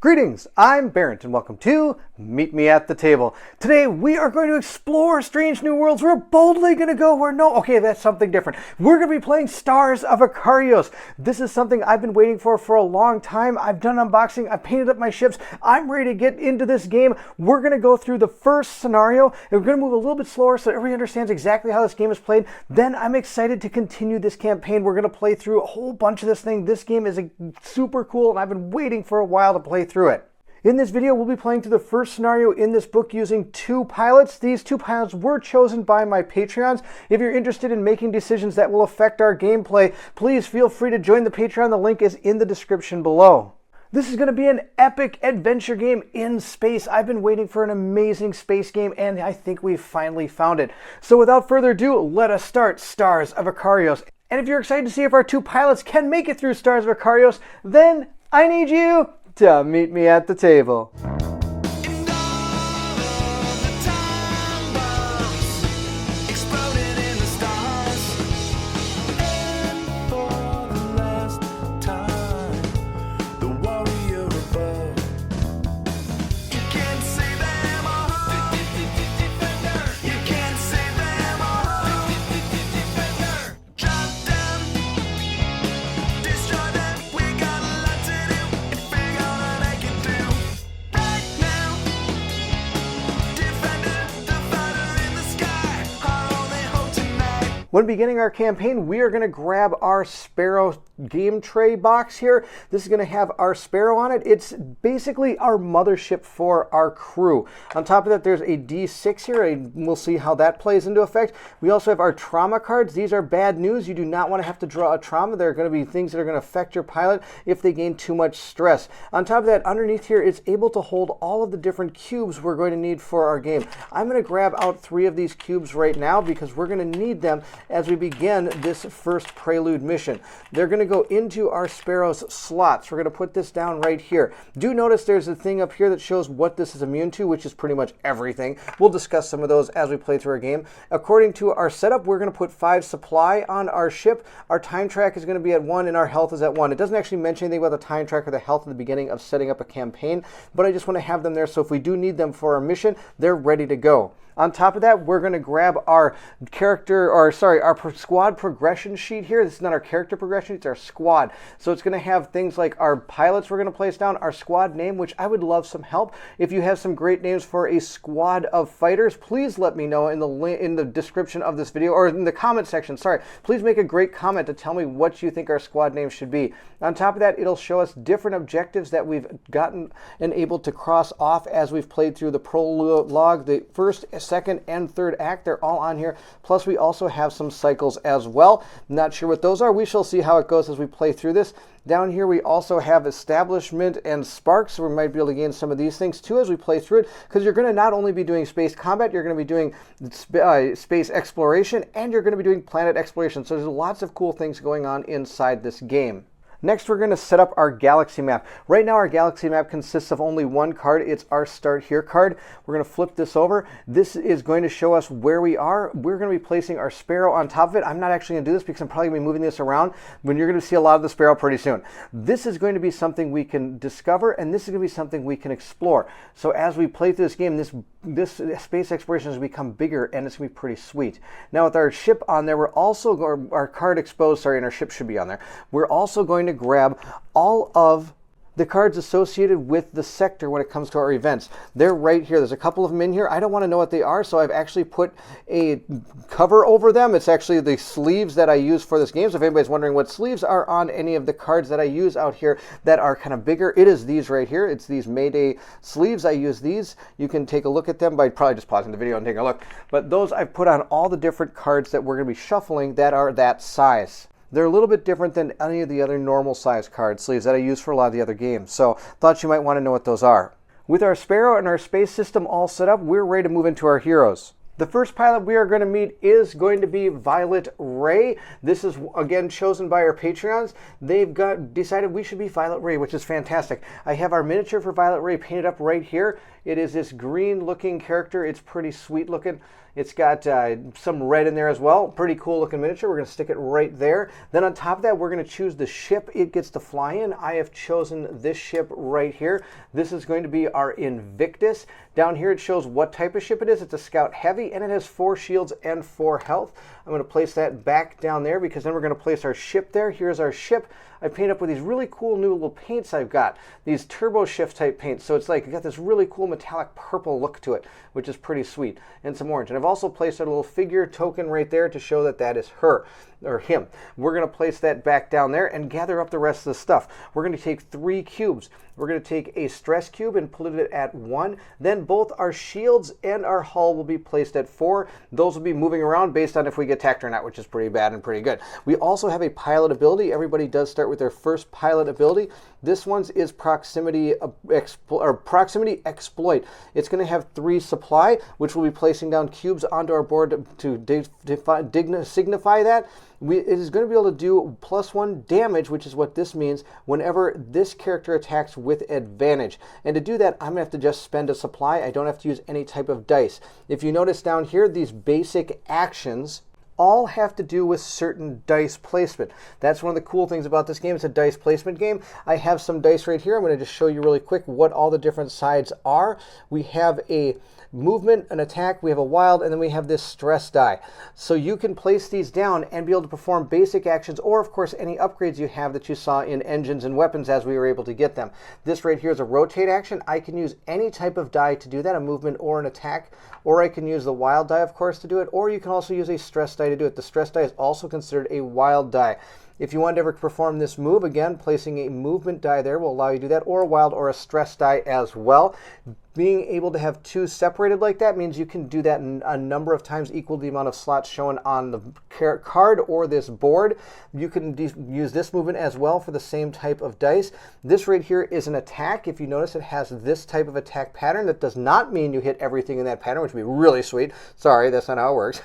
Greetings, I'm Barrett and welcome to Meet Me at the Table. Today we are going to explore strange new worlds. We're boldly going to go where okay, that's something different. We're going to be playing Stars of Akarios. This is something I've been waiting for a long time. I've done unboxing, I've painted up my ships. I'm ready to get into this game. We're going to go through the first scenario and we're going to move a little bit slower so everybody understands exactly how this game is played. Then I'm excited to continue this campaign. We're going to play through a whole bunch of this thing. This game is super cool and I've been waiting for a while to play through it. In this video, we'll be playing through the first scenario in this book using two pilots. These two pilots were chosen by my Patreons. If you're interested in making decisions that will affect our gameplay, please feel free to join the Patreon. The link is in the description below. This is going to be an epic adventure game in space. I've been waiting for an amazing space game, and I think we've finally found it. So without further ado, let us start Stars of Akarios. And if you're excited to see if our two pilots can make it through Stars of Akarios, then I need you to meet me at the table. When beginning our campaign, we are going to grab our Sparrow game tray box here. This is going to have our Sparrow on it. It's basically our mothership for our crew. On top of that, there's a D6 here, and we'll see how that plays into effect. We also have our trauma cards. These are bad news. You do not want to have to draw a trauma. There are going to be things that are going to affect your pilot if they gain too much stress. On top of that, underneath here, it's able to hold all of the different cubes we're going to need for our game. I'm going to grab out 3 of these cubes right now because we're going to need them as we begin this first prelude mission. They're going to go into our Sparrow's slots. We're going to put this down right here. Do notice there's a thing up here that shows what this is immune to, which is pretty much everything. We'll discuss some of those as we play through our game. According to our setup, we're going to put 5 supply on our ship. Our time track is going to be at 1 and our health is at 1. It doesn't actually mention anything about the time track or the health at the beginning of setting up a campaign, but I just want to have them there so if we do need them for our mission, they're ready to go. On top of that, we're going to grab our our squad progression sheet here. This is not our character progression, it's our squad. So it's going to have things like our pilots we're going to place down, our squad name, which I would love some help. If you have some great names for a squad of fighters, please let me know in the description of this video, or in the comment section, Please make a great comment to tell me what you think our squad name should be. On top of that, it'll show us different objectives that we've gotten and able to cross off as we've played through the prologue, the first, second, and third act. They're all on here. Plus, we also have some cycles as well. Not sure what those are. We shall see how it goes as we play through this. Down here, we also have establishment and sparks, so we might be able to gain some of these things too as we play through it, because you're going to not only be doing space combat, you're going to be doing space exploration, and you're going to be doing planet exploration. So there's lots of cool things going on inside this game. Next, we're going to set up our galaxy map. Right now, our galaxy map consists of only one card. It's our Start Here card. We're going to flip this over. This is going to show us where we are. We're going to be placing our Sparrow on top of it. I'm not actually going to do this because I'm probably going to be moving this around, but you're going to see a lot of the Sparrow pretty soon. This is going to be something we can discover, and this is going to be something we can explore. So as we play through this game, this space exploration has become bigger, and it's going to be pretty sweet. Now, with our ship on there, we're also, our card exposed, and our ship should be on there. We're also going to grab all of the cards associated with the sector when it comes to our events. They're right here. There's a couple of them in here. I don't want to know what they are, so I've actually put a cover over them. It's actually the sleeves that I use for this game. So if anybody's wondering what sleeves are on any of the cards that I use out here that are kind of bigger, it is these right here. It's these Mayday sleeves. I use these. You can take a look at them by probably just pausing the video and taking a look. But those I've put on all the different cards that we're going to be shuffling that are that size. They're a little bit different than any of the other normal size card sleeves that I use for a lot of the other games. So thought you might want to know what those are. With our Sparrow and our space system all set up, we're ready to move into our heroes. The first pilot we are going to meet is going to be Violet Ray. This is, again, chosen by our Patreons. They've decided we should be Violet Ray, which is fantastic. I have our miniature for Violet Ray painted up right here. It is this green-looking character. It's pretty sweet-looking. It's got some red in there as well. Pretty cool-looking miniature. We're going to stick it right there. Then on top of that, we're going to choose the ship it gets to fly in. I have chosen this ship right here. This is going to be our Invictus. Down here, it shows what type of ship it is. It's a Scout Heavy, and it has 4 shields and 4 health. I'm going to place that back down there because then we're going to place our ship there. Here's our ship. I paint up with these really cool new little paints I've got. These turbo shift type paints. So it's like, got this really cool metallic purple look to it, which is pretty sweet. And some orange. And I've also placed a little figure token right there to show that that is her. Or him. We're going to place that back down there and gather up the rest of the stuff. We're going to take 3 cubes. We're going to take a stress cube and put it at 1. Then both our shields and our hull will be placed at 4. Those will be moving around based on if we get attacked or not, which is pretty bad and pretty good. We also have a pilot ability. Everybody does start with their first pilot ability. This one's is proximity exploit. It's going to have 3 supply, which we'll be placing down cubes onto our board to signify that. It is going to be able to do +1 damage, which is what this means, whenever this character attacks with advantage. And to do that, I'm going to have to just spend a supply. I don't have to use any type of dice. If you notice down here, these basic actions all have to do with certain dice placement. That's one of the cool things about this game. It's a dice placement game. I have some dice right here. I'm going to just show you really quick what all the different sides are. We have a movement, an attack, we have a wild, and then we have this stress die. So you can place these down and be able to perform basic actions, or of course any upgrades you have that you saw in engines and weapons as we were able to get them. This right here is a rotate action. I can use any type of die to do that, a movement or an attack, or I can use the wild die, of course, to do it, or you can also use a stress die to do it. The stress die is also considered a wild die. If you want to ever perform this move, again, placing a movement die there will allow you to do that, or a wild or a stress die as well. Being able to have 2 separated like that means you can do that a number of times equal to the amount of slots shown on the card or this board. You can use this movement as well for the same type of dice. This right here is an attack. If you notice, it has this type of attack pattern. That does not mean you hit everything in that pattern, which would be really sweet. Sorry, that's not how it works.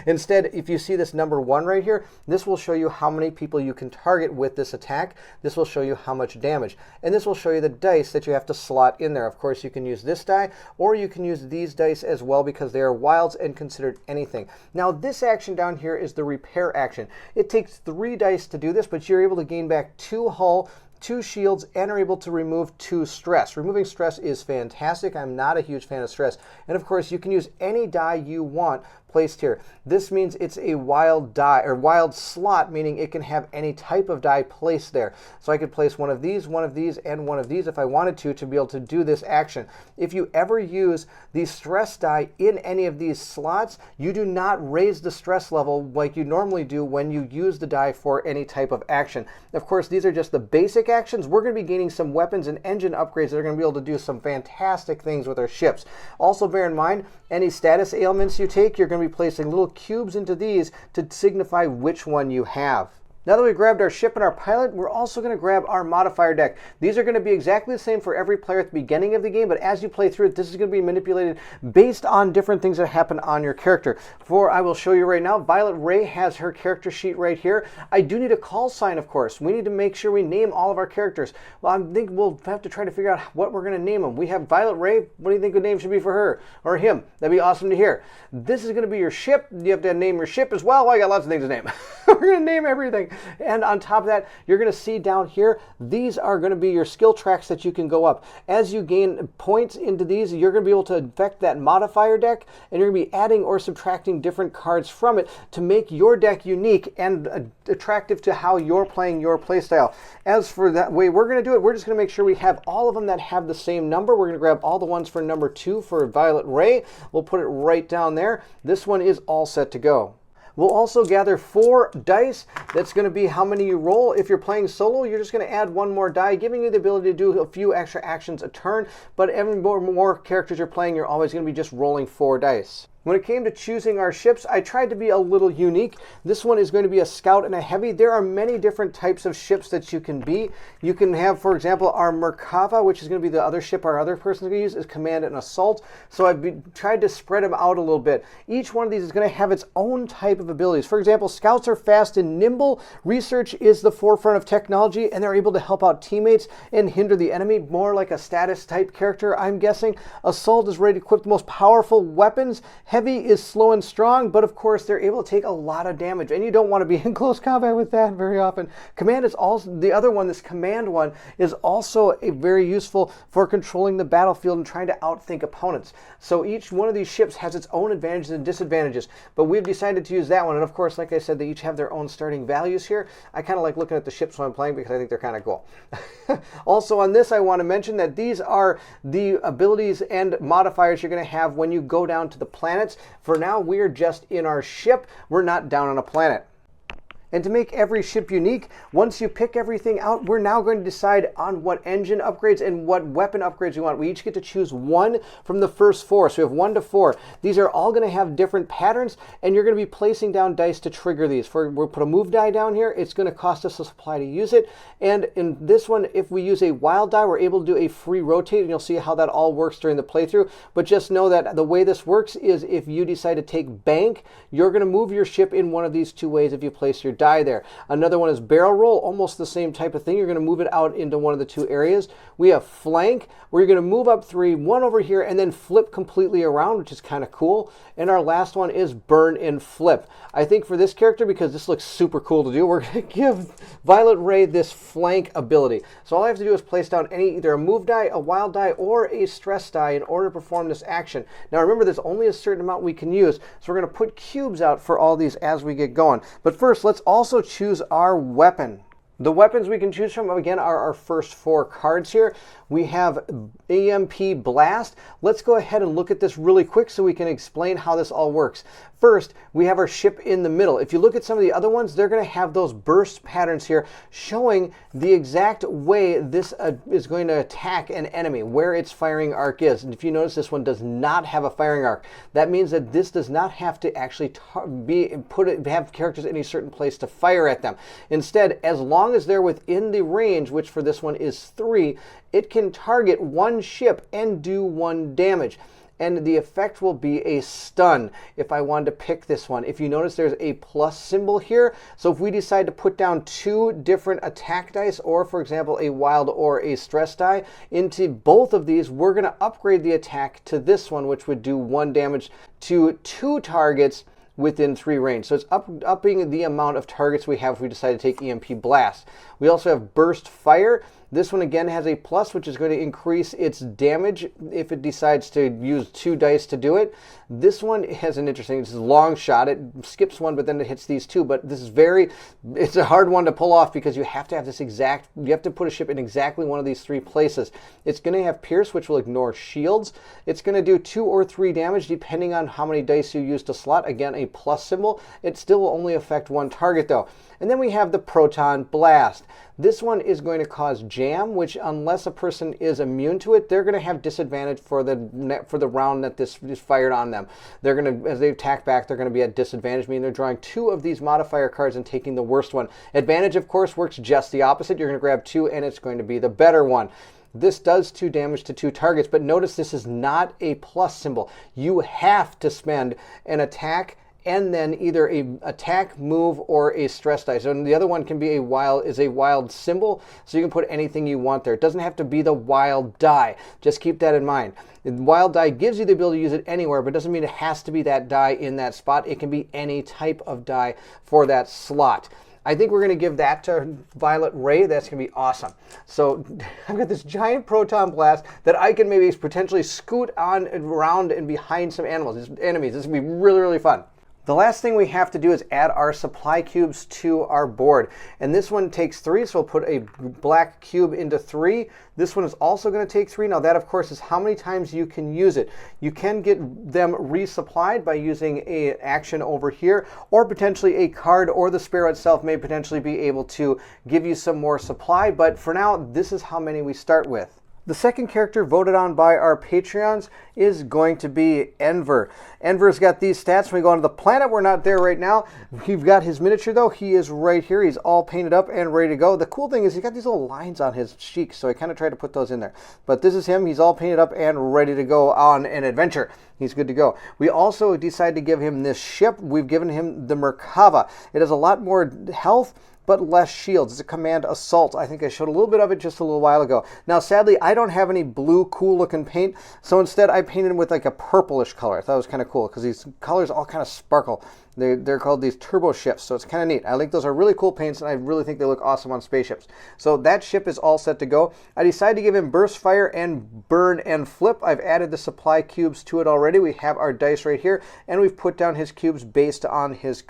Instead, if you see this number 1 right here, this will show you how many people you can target with this attack. This will show you how much damage. And this will show you the dice that you have to slot in there. Of course, you can use this die, or you can use these dice as well because they are wilds and considered anything. Now, this action down here is the repair action. It takes 3 dice to do this, but you're able to gain back 2 hull, 2 shields, and are able to remove 2 stress. Removing stress is fantastic. I'm not a huge fan of stress. And of course, you can use any die you want placed here. This means it's a wild die, or wild slot, meaning it can have any type of die placed there. So I could place one of these, and one of these if I wanted to be able to do this action. If you ever use the stress die in any of these slots, you do not raise the stress level like you normally do when you use the die for any type of action. Of course, these are just the basic actions. We're going to be gaining some weapons and engine upgrades that are going to be able to do some fantastic things with our ships. Also bear in mind, any status ailments you take, you're going to be placing little cubes into these to signify which one you have. Now that we've grabbed our ship and our pilot, we're also going to grab our modifier deck. These are going to be exactly the same for every player at the beginning of the game, but as you play through it, this is going to be manipulated based on different things that happen on your character. I will show you right now, Violet Ray has her character sheet right here. I do need a call sign, of course. We need to make sure we name all of our characters. Well, I think we'll have to try to figure out what we're going to name them. We have Violet Ray. What do you think the name should be for her or him? That'd be awesome to hear. This is going to be your ship. You have to name your ship as well. Well, I got lots of things to name. We're going to name everything. And on top of that, you're going to see down here, these are going to be your skill tracks that you can go up. As you gain points into these, you're going to be able to affect that modifier deck, and you're going to be adding or subtracting different cards from it to make your deck unique and attractive to how you're playing your playstyle. As for that way we're going to do it, we're just going to make sure we have all of them that have the same number. We're going to grab all the ones for number 2 for Violet Ray. We'll put it right down there. This one is all set to go. We'll also gather 4 dice. That's going to be how many you roll. If you're playing solo, you're just going to add 1 more die, giving you the ability to do a few extra actions a turn. But every more characters you're playing, you're always going to be just rolling 4 dice. When it came to choosing our ships, I tried to be a little unique. This one is going to be a scout and a heavy. There are many different types of ships that you can be. You can have, for example, our Merkava, which is going to be the other ship our other person is going to use, is command and assault. So I've tried to spread them out a little bit. Each one of these is going to have its own type of abilities. For example, scouts are fast and nimble. Research is the forefront of technology, and they're able to help out teammates and hinder the enemy, more like a status type character, I'm guessing. Assault is ready to equip the most powerful weapons. Heavy is slow and strong, but of course they're able to take a lot of damage, and you don't want to be in close combat with that very often. Command is also the other one. This command one is also very useful for controlling the battlefield and trying to outthink opponents. So each one of these ships has its own advantages and disadvantages, but we've decided to use that one. And of course, like I said, they each have their own starting values here. I kind of like looking at the ships when I'm playing because I think they're kind of cool. Also on this, I want to mention that these are the abilities and modifiers you're going to have when you go down to the planets. For now, we're just in our ship. We're not down on a planet. And to make every ship unique, once you pick everything out, we're now going to decide on what engine upgrades and what weapon upgrades we want. We each get to choose one from the first four. So we have 1 to 4. These are all going to have different patterns, and you're going to be placing down dice to trigger these. We'll put a move die down here. It's going to cost us a supply to use it. And in this one, if we use a wild die, we're able to do a free rotate, and you'll see how that all works during the playthrough. But just know that the way this works is if you decide to take bank, you're going to move your ship in one of these two ways if you place your die there. Another one is barrel roll, almost the same type of thing. You're going to move it out into one of the two areas. We have flank, where you're going to move up 3, 1 over here, and then flip completely around, which is kind of cool. And our last one is burn and flip. I think for this character, because this looks super cool to do, we're going to give Violet Ray this flank ability. So all I have to do is place down either a move die, a wild die, or a stress die in order to perform this action. Now remember, there's only a certain amount we can use, so we're going to put cubes out for all these as we get going. But first, let's also choose our weapon. The weapons we can choose from, again, are our first 4 cards here. We have EMP Blast. Let's go ahead and look at this really quick so we can explain how this all works. First, we have our ship in the middle. If you look at some of the other ones, they're going to have those burst patterns here showing the exact way this is going to attack an enemy, where its firing arc is. And if you notice, this one does not have a firing arc. That means that this does not have to actually have characters in a certain place to fire at them. Instead, as long as they're within the range, which for this one is 3, it can target one ship and do 1 damage. And the effect will be a stun if I wanted to pick this one. If you notice, there's a plus symbol here. So if we decide to put down 2 different attack dice, or for example, a wild or a stress die, into both of these, we're going to upgrade the attack to this one, which would do 1 damage to 2 targets within 3 range. So it's upping the amount of targets we have if we decide to take EMP Blast. We also have Burst Fire. This one again has a plus, which is going to increase its damage if it decides to use 2 dice to do it. This one has an interesting, it's a long shot. It skips 1, but then it hits these 2. But this is it's a hard one to pull off because you have to have you have to put a ship in exactly one of these 3 places. It's going to have Pierce, which will ignore shields. It's going to do 2 or 3 damage depending on how many dice you use to slot. Again, a plus symbol. It still will only affect 1 target though. And then we have the Proton Blast. This one is going to cause jam, which unless a person is immune to it, they're going to have disadvantage for the round that this is fired on them. They're going to, as they attack back, they're going to be at disadvantage, meaning they're drawing 2 of these modifier cards and taking the worst one. Advantage, of course, works just the opposite. You're going to grab 2, and it's going to be the better one. This does 2 damage to 2 targets, but notice this is not a plus symbol. You have to spend an attack and then either a attack, move, or a stress die. So the other one can be a wild symbol, so you can put anything you want there. It doesn't have to be the wild die. Just keep that in mind. The wild die gives you the ability to use it anywhere, but doesn't mean it has to be that die in that spot. It can be any type of die for that slot. I think we're going to give that to Violet Ray. That's going to be awesome. So I've got this giant proton blast that I can maybe potentially scoot on and around and behind some enemies. This is going to be really, really fun. The last thing we have to do is add our supply cubes to our board. And this one takes 3, so we'll put a black cube into 3. This one is also going to take 3. Now that, of course, is how many times you can use it. You can get them resupplied by using an action over here, or potentially a card or the Sparrow itself may potentially be able to give you some more supply. But for now, this is how many we start with. The second character voted on by our Patreons is going to be Enver. Enver's got these stats. When we go onto the planet, we're not there right now. We've got his miniature, though. He is right here. He's all painted up and ready to go. The cool thing is he's got these little lines on his cheeks, so I kind of tried to put those in there. But this is him. He's all painted up and ready to go on an adventure. He's good to go. We also decided to give him this ship. We've given him the Merkava. It has a lot more health, but less shields. It's a command assault. I think I showed a little bit of it just a little while ago. Now, sadly, I don't have any blue, cool-looking paint, so instead I painted him with like a purplish color. I thought it was kind of cool because these colors all kind of sparkle. They're called these turbo ships, so it's kind of neat. I think those are really cool paints, and I really think they look awesome on spaceships. So that ship is all set to go. I decided to give him burst fire and burn and flip. I've added the supply cubes to it already. We have our dice right here, and we've put down his cubes based on his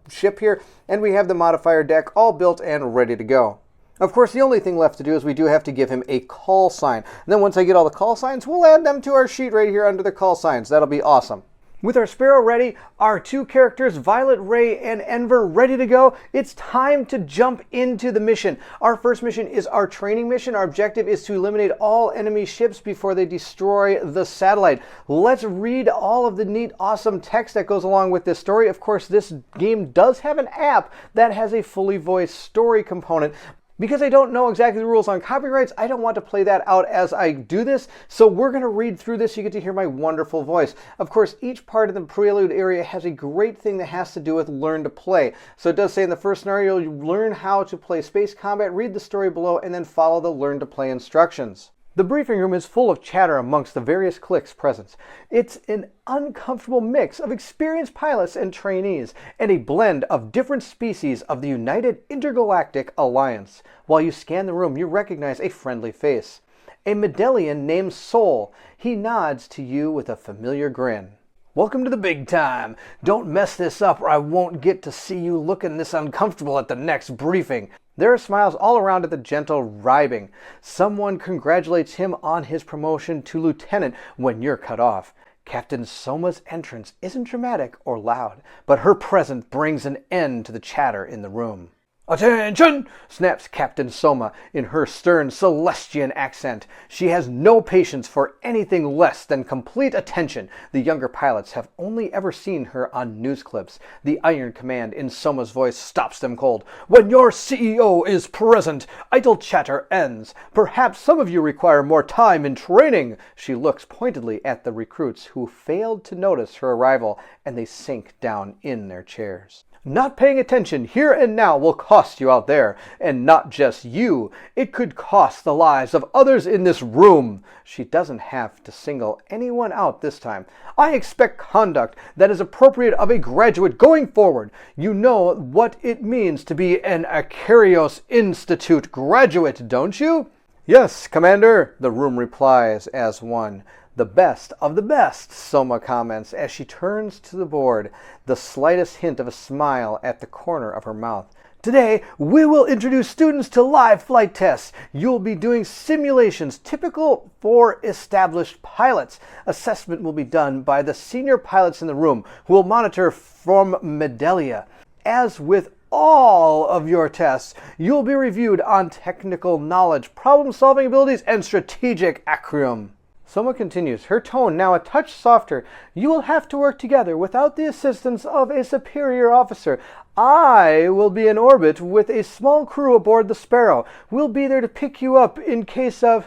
ship here, and we have the modifier deck all built and ready to go. Of course, the only thing left to do is we do have to give him a call sign. And then once I get all the call signs, we'll add them to our sheet right here under the call signs. That'll be awesome. With our Sparrow ready, our two characters, Violet Ray and Enver, ready to go, it's time to jump into the mission. Our first mission is our training mission. Our objective is to eliminate all enemy ships before they destroy the satellite. Let's read all of the neat, awesome text that goes along with this story. Of course, this game does have an app that has a fully voiced story component. Because I don't know exactly the rules on copyrights, I don't want to play that out as I do this, so we're going to read through this. You get to hear my wonderful voice. Of course, each part of the prelude area has a great thing that has to do with learn to play. So it does say in the first scenario, you learn how to play space combat, read the story below, and then follow the learn to play instructions. The briefing room is full of chatter amongst the various cliques present. It's an uncomfortable mix of experienced pilots and trainees, and a blend of different species of the United Intergalactic Alliance. While you scan the room, you recognize a friendly face. A medallion named Soul. He nods to you with a familiar grin. Welcome to the big time. Don't mess this up or I won't get to see you looking this uncomfortable at the next briefing. There are smiles all around at the gentle Rybing. Someone congratulates him on his promotion to lieutenant when you're cut off. Captain Soma's entrance isn't dramatic or loud, but her presence brings an end to the chatter in the room. "Attention!" snaps Captain Soma in her stern Celestian accent. She has no patience for anything less than complete attention. The younger pilots have only ever seen her on news clips. The iron command in Soma's voice stops them cold. "When your CEO is present, idle chatter ends. Perhaps some of you require more time in training." She looks pointedly at the recruits who failed to notice her arrival, and they sink down in their chairs. Not paying attention here and now will cost you out there, and not just you. It could cost the lives of others in this room. She doesn't have to single anyone out this time. I expect conduct that is appropriate of a graduate going forward. You know what it means to be an Akarios Institute graduate, don't you? Yes, Commander, the room replies as one. The best of the best, Soma comments as she turns to the board, the slightest hint of a smile at the corner of her mouth. Today, we will introduce students to live flight tests. You'll be doing simulations typical for established pilots. Assessment will be done by the senior pilots in the room who will monitor from Medelia. As with all of your tests, you'll be reviewed on technical knowledge, problem-solving abilities, and strategic acumen. Soma continues, her tone now a touch softer. You will have to work together without the assistance of a superior officer. I will be in orbit with a small crew aboard the Sparrow. We'll be there to pick you up in case of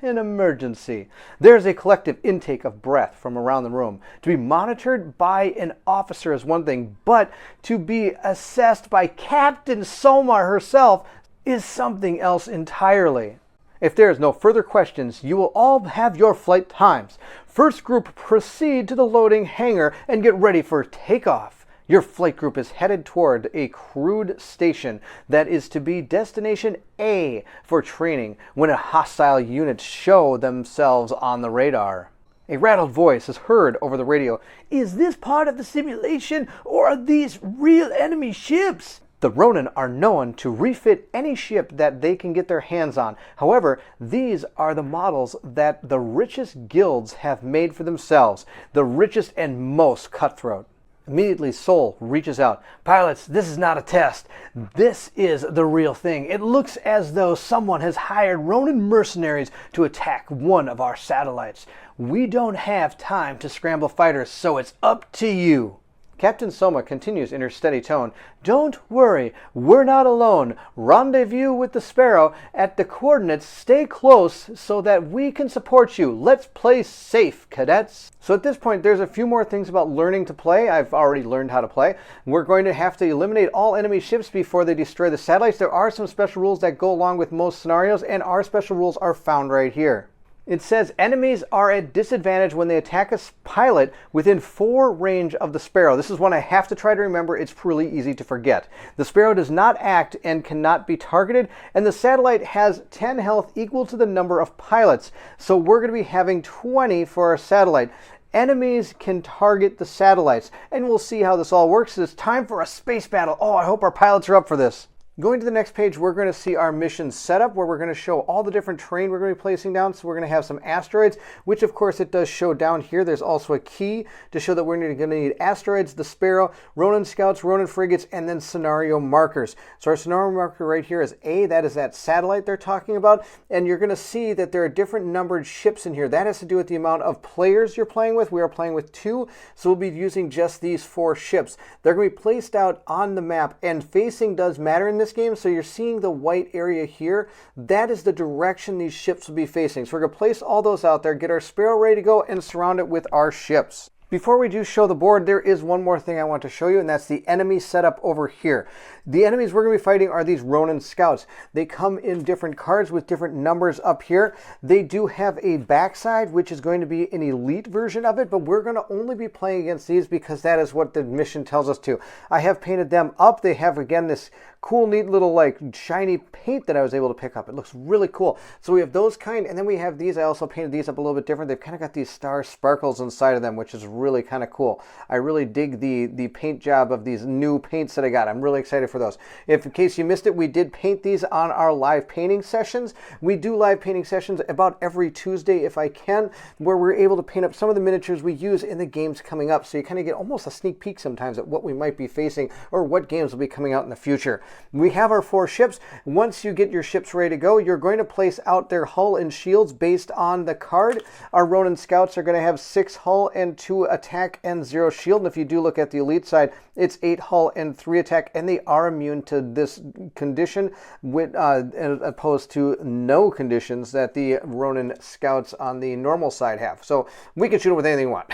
an emergency. There's a collective intake of breath from around the room. To be monitored by an officer is one thing, but to be assessed by Captain Soma herself is something else entirely. If there is no further questions, you will all have your flight times. First group, proceed to the loading hangar and get ready for takeoff. Your flight group is headed toward a crewed station that is to be destination A for training when a hostile unit show themselves on the radar. A rattled voice is heard over the radio. Is this part of the simulation or are these real enemy ships? The Ronin are known to refit any ship that they can get their hands on. However, these are the models that the richest guilds have made for themselves, the richest and most cutthroat. Immediately, Sol reaches out. Pilots, this is not a test. This is the real thing. It looks as though someone has hired Ronin mercenaries to attack one of our satellites. We don't have time to scramble fighters, so it's up to you. Captain Soma continues in her steady tone. Don't worry, we're not alone. Rendezvous with the Sparrow at the coordinates. Stay close so that we can support you. Let's play safe, cadets. So at this point, there's a few more things about learning to play. I've already learned how to play. We're going to have to eliminate all enemy ships before they destroy the satellites. There are some special rules that go along with most scenarios, and our special rules are found right here. It says enemies are at disadvantage when they attack a pilot within 4 range of the Sparrow. This is one I have to try to remember. It's really easy to forget. The Sparrow does not act and cannot be targeted, and the satellite has 10 health equal to the number of pilots. So we're going to be having 20 for our satellite. Enemies can target the satellites, and we'll see how this all works. It's time for a space battle. Oh, I hope our pilots are up for this. Going to the next page, we're going to see our mission setup, where we're going to show all the different terrain we're going to be placing down. So we're going to have some asteroids, which of course it does show down here. There's also a key to show that we're going to need asteroids, the Sparrow, Ronin scouts, Ronin frigates, and then scenario markers. So our scenario marker right here is A. That is that satellite they're talking about. And you're going to see that there are different numbered ships in here. That has to do with the amount of players you're playing with. We are playing with 2, so we'll be using just these 4 ships. They're going to be placed out on the map, and facing does matter in this game. So you're seeing the white area here. That is the direction these ships will be facing. So we're going to place all those out there, get our Sparrow ready to go, and surround it with our ships. Before we do show the board, there is one more thing I want to show you, and that's the enemy setup over here. The enemies we're going to be fighting are these Ronin scouts. They come in different cards with different numbers up here. They do have a backside, which is going to be an elite version of it, but we're going to only be playing against these because that is what the mission tells us to. I have painted them up. They have, again, this cool, neat little like shiny paint that I was able to pick up. It looks really cool. So we have those kind, and then we have these. I also painted these up a little bit different. They've kind of got these star sparkles inside of them, which is really kind of cool. I really dig the paint job of these new paints that I got. I'm really excited for those. If in case you missed it, we did paint these on our live painting sessions. We do live painting sessions about every Tuesday if I can, where we're able to paint up some of the miniatures we use in the games coming up. So you kind of get almost a sneak peek sometimes at what we might be facing or what games will be coming out in the future. We have our 4 ships. Once you get your ships ready to go, you're going to place out their hull and shields based on the card. Our Ronin scouts are going to have 6 hull and 2 attack and 0 shield. And if you do look at the elite side, it's 8 hull and 3 attack, and they are immune to this condition, with opposed to no conditions that the Ronin scouts on the normal side have. So we can shoot them with anything we want.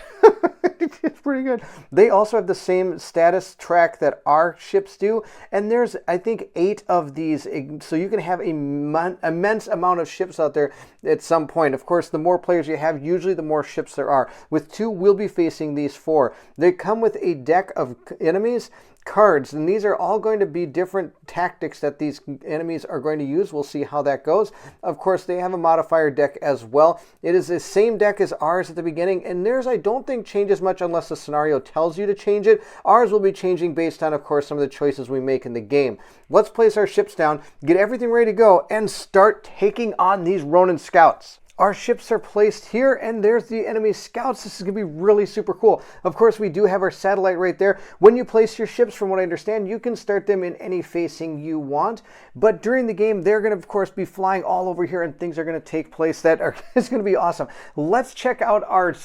It's pretty good. They also have the same status track that our ships do, and there's, I think, 8 of these, so you can have an immense amount of ships out there at some point. Of course, the more players you have, usually the more ships there are. With 2, we'll be facing these 4. They come with a deck of enemies cards, and these are all going to be different tactics that these enemies are going to use. We'll see how that goes. Of course, they have a modifier deck as well. It is the same deck as ours at the beginning, and theirs I don't think changes much unless the scenario tells you to change it. Ours will be changing based on, of course, some of the choices we make in the game. Let's place our ships down, get everything ready to go, and start taking on these Ronin scouts. Our ships are placed here, and there's the enemy scouts. This is going to be really super cool. Of course, we do have our satellite right there. When you place your ships, from what I understand, you can start them in any facing you want. But during the game, they're going to, of course, be flying all over here, and things are going to take place that are it's going to be awesome. Let's check out our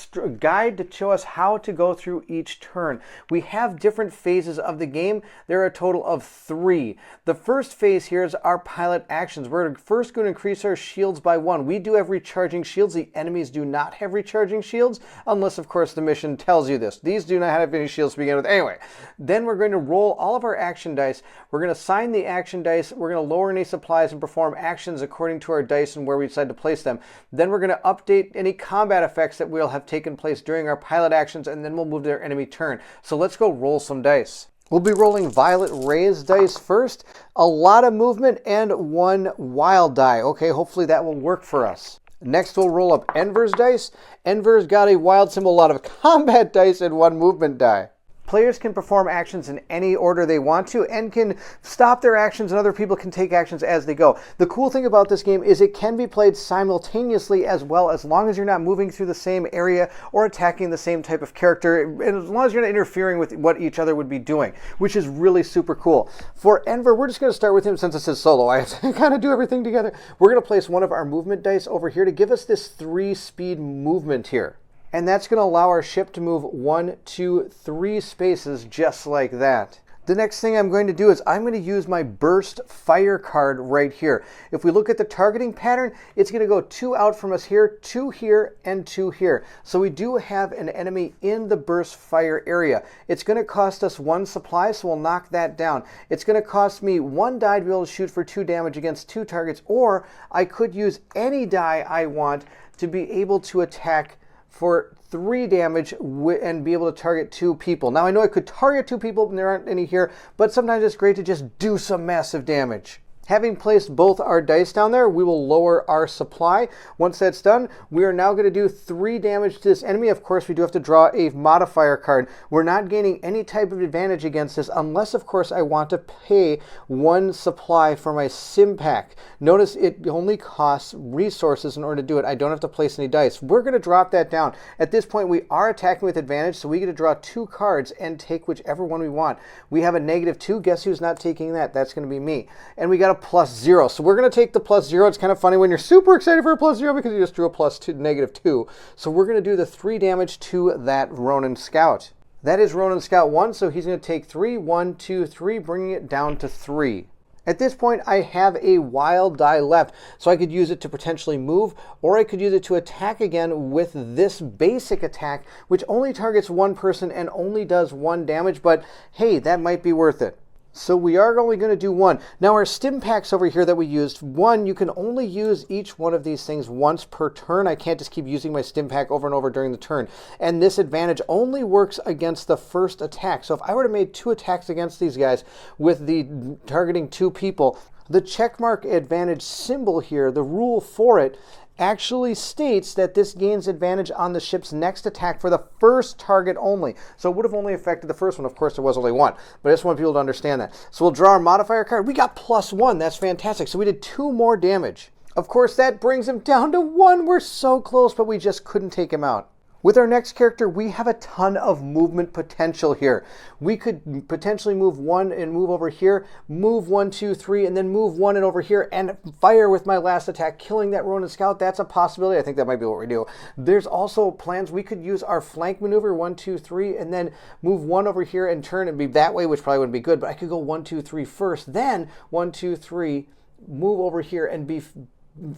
guide to show us how to go through each turn. We have different phases of the game. There are a total of 3. The first phase here is our pilot actions. We're first going to increase our shields by 1. We do have recharging shields. The enemies do not have recharging shields, unless, of course, the mission tells you this. These do not have any shields to begin with. Anyway, then we're going to roll all of our action dice. We're going to assign the action dice. We're going to lower any supplies and perform actions according to our dice and where we decide to place them. Then we're going to update any combat effects that will have taken place during our pilot actions, and then we'll move to our enemy turn. So let's go roll some dice. We'll be rolling Violet Ray's dice first. A lot of movement and 1 wild die. Okay, hopefully that will work for us. Next, we'll roll up Enver's dice. Enver's got a wild symbol, a lot of combat dice, and 1 movement die. Players can perform actions in any order they want to and can stop their actions, and other people can take actions as they go. The cool thing about this game is it can be played simultaneously as well, as long as you're not moving through the same area or attacking the same type of character, and as long as you're not interfering with what each other would be doing, which is really super cool. For Enver, we're just going to start with him since it says solo. I have to kind of do everything together. We're going to place one of our movement dice over here to give us this 3-speed movement here. And that's going to allow our ship to move 1, 2, 3 spaces just like that. The next thing I'm going to do is I'm going to use my burst fire card right here. If we look at the targeting pattern, it's going to go 2 out from us here, 2 here, and 2 here. So we do have an enemy in the burst fire area. It's going to cost us 1 supply, so we'll knock that down. It's going to cost me 1 die to be able to shoot for 2 damage against 2 targets, or I could use any die I want to be able to attack for 3 damage and be able to target 2 people. Now I know I could target 2 people and there aren't any here, but sometimes it's great to just do some massive damage. Having placed both our dice down there, we will lower our supply. Once that's done, we are now going to do 3 damage to this enemy. Of course, we do have to draw a modifier card. We're not gaining any type of advantage against this unless, of course, I want to pay 1 supply for my sim pack. Notice it only costs resources in order to do it. I don't have to place any dice. We're going to drop that down. At this point, we are attacking with advantage, so we get to draw 2 cards and take whichever one we want. We have a -2. Guess who's not taking that? That's going to be me. And we got a +0. So we're going to take the +0. It's kind of funny when you're super excited for a +0 because you just drew a -2. So we're going to do the 3 damage to that Ronin Scout. That is Ronin Scout 1, so he's going to take 3, 1, 2, 3, bringing it down to 3. At this point, I have a wild die left, so I could use it to potentially move, or I could use it to attack again with this basic attack, which only targets 1 person and only does 1 damage, but hey, that might be worth it. So we are only going to do 1. Now our stim packs over here that we used, 1, you can only use each one of these things once per turn. I can't just keep using my stim pack over and over during the turn. And this advantage only works against the first attack. So if I were to make 2 attacks against these guys with the targeting 2 people, the checkmark advantage symbol here, the rule for it, actually states that this gains advantage on the ship's next attack for the first target only. So it would have only affected the first one. Of course, there was only 1, but I just want people to understand that. So we'll draw our modifier card. We got +1. That's fantastic. So we did 2 more damage. Of course, that brings him down to 1. We're so close, but we just couldn't take him out. With our next character, we have a ton of movement potential here. We could potentially move 1 and move over here, move 1, 2, 3, and then move 1 and over here and fire with my last attack, killing that Ronin Scout. That's a possibility. I think that might be what we do. There's also plans. We could use our flank maneuver, 1, 2, 3, and then move 1 over here and turn and be that way, which probably wouldn't be good, but I could go 1, 2, 3 first, then 1, 2, 3, move over here and be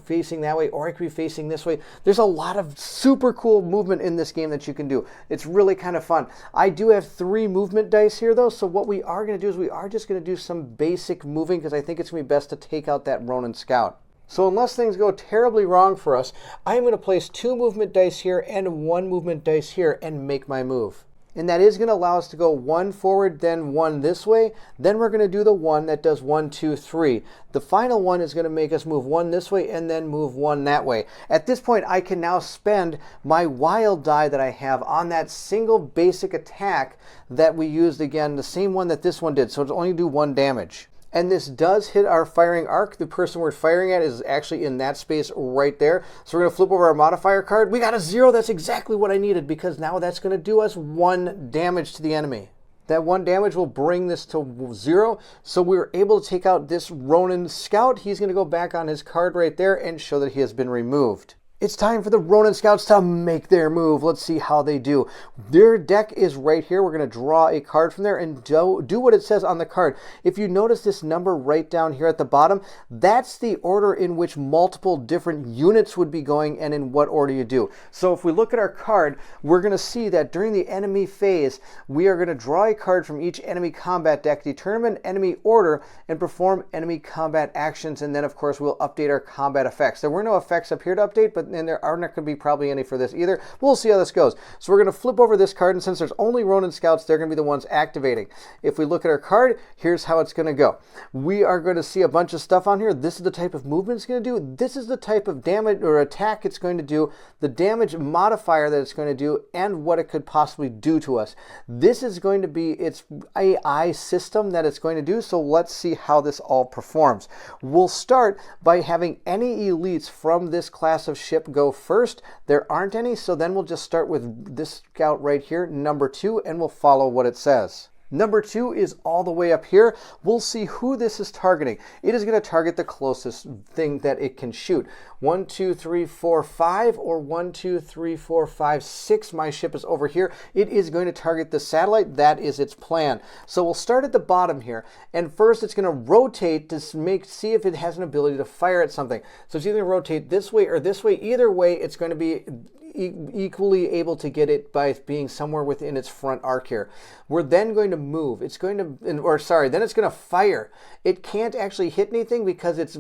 facing that way, or I could be facing this way. There's a lot of super cool movement in this game that you can do. It's really kind of fun. I do have 3 movement dice here though, so what we are going to do is we are just going to do some basic moving because I think it's going to be best to take out that Ronin Scout. So unless things go terribly wrong for us, I'm going to place 2 movement dice here and 1 movement dice here and make my move. And that is going to allow us to go 1 forward, then 1 this way. Then we're going to do the 1 that does 1, 2, 3. The final one is going to make us move 1 this way and then move 1 that way. At this point, I can now spend my wild die that I have on that single basic attack that we used again, the same one that this one did. So it's only do 1 damage. And this does hit our firing arc. The person we're firing at is actually in that space right there. So we're going to flip over our modifier card. We got a 0. That's exactly what I needed because now that's going to do us 1 damage to the enemy. That 1 damage will bring this to 0. So we were able to take out this Ronin Scout. He's going to go back on his card right there and show that he has been removed. It's time for the Ronin Scouts to make their move. Let's see how they do. Their deck is right here. We're going to draw a card from there and do what it says on the card. If you notice this number right down here at the bottom, that's the order in which multiple different units would be going and in what order you do. So if we look at our card, we're going to see that during the enemy phase, we are going to draw a card from each enemy combat deck, determine enemy order, and perform enemy combat actions. And then, of course, we'll update our combat effects. There were no effects up here to update, but and there are not going to be probably any for this either. We'll see how this goes. So we're going to flip over this card, and since there's only Ronin Scouts, they're going to be the ones activating. If we look at our card, here's how it's going to go. We are going to see a bunch of stuff on here. This is the type of movement it's going to do. This is the type of damage or attack it's going to do, the damage modifier that it's going to do, and what it could possibly do to us. This is going to be its AI system that it's going to do, so let's see how this all performs. We'll start by having any elites from this class of ship go first. There aren't any, so then we'll just start with this scout right here, number 2, and we'll follow what it says. Number 2 is all the way up here. We'll see who this is targeting. It is going to target the closest thing that it can shoot. 1, 2, 3, 4, 5, or 1, 2, 3, 4, 5, 6. My ship is over here. It is going to target the satellite. That is its plan. So we'll start at the bottom here, and first it's going to rotate to see if it has an ability to fire at something. So it's either going to rotate this way or this way. Either way, it's going to be equally able to get it by being somewhere within its front arc here. We're then going to move. It's going to, then it's going to fire. It can't actually hit anything because its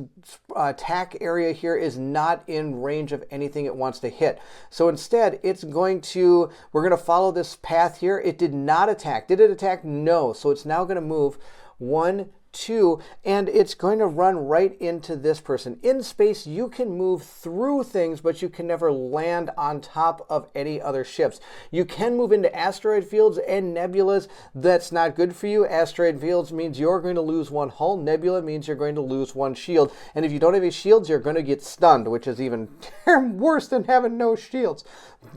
attack area here is not in range of anything it wants to hit. So instead, we're going to follow this path here. It did not attack. Did it attack? No. So it's now going to move 1, 2, and it's going to run right into this person. In space, you can move through things, but you can never land on top of any other ships. You can move into asteroid fields and nebulas. That's not good for you. Asteroid fields means you're going to lose 1 hull. Nebula means you're going to lose 1 shield. And if you don't have any shields, you're going to get stunned, which is even worse than having no shields.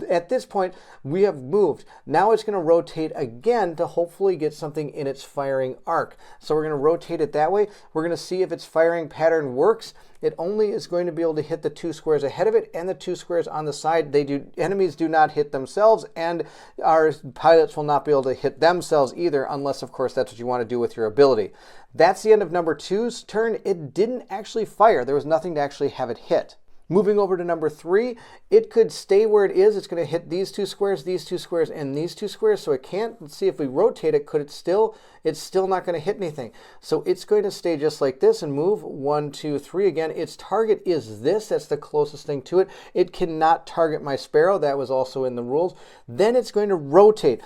At this point, we have moved. Now it's going to rotate again to hopefully get something in its firing arc. So we're going to rotate it that way. We're going to see if its firing pattern works. It only is going to be able to hit the 2 squares ahead of it and the 2 squares on the side. Enemies do not hit themselves, and our pilots will not be able to hit themselves either, unless, of course, that's what you want to do with your ability. That's the end of number 2's turn. It didn't actually fire. There was nothing to actually have it hit. Moving over to number 3, it could stay where it is. It's going to hit these 2 squares, and these 2 squares, so it can't. Let's see if we rotate it. Could it still? It's still not going to hit anything. So it's going to stay just like this and move 1, 2, 3 again. Its target is this. That's the closest thing to it. It cannot target my Sparrow. That was also in the rules. Then it's going to rotate.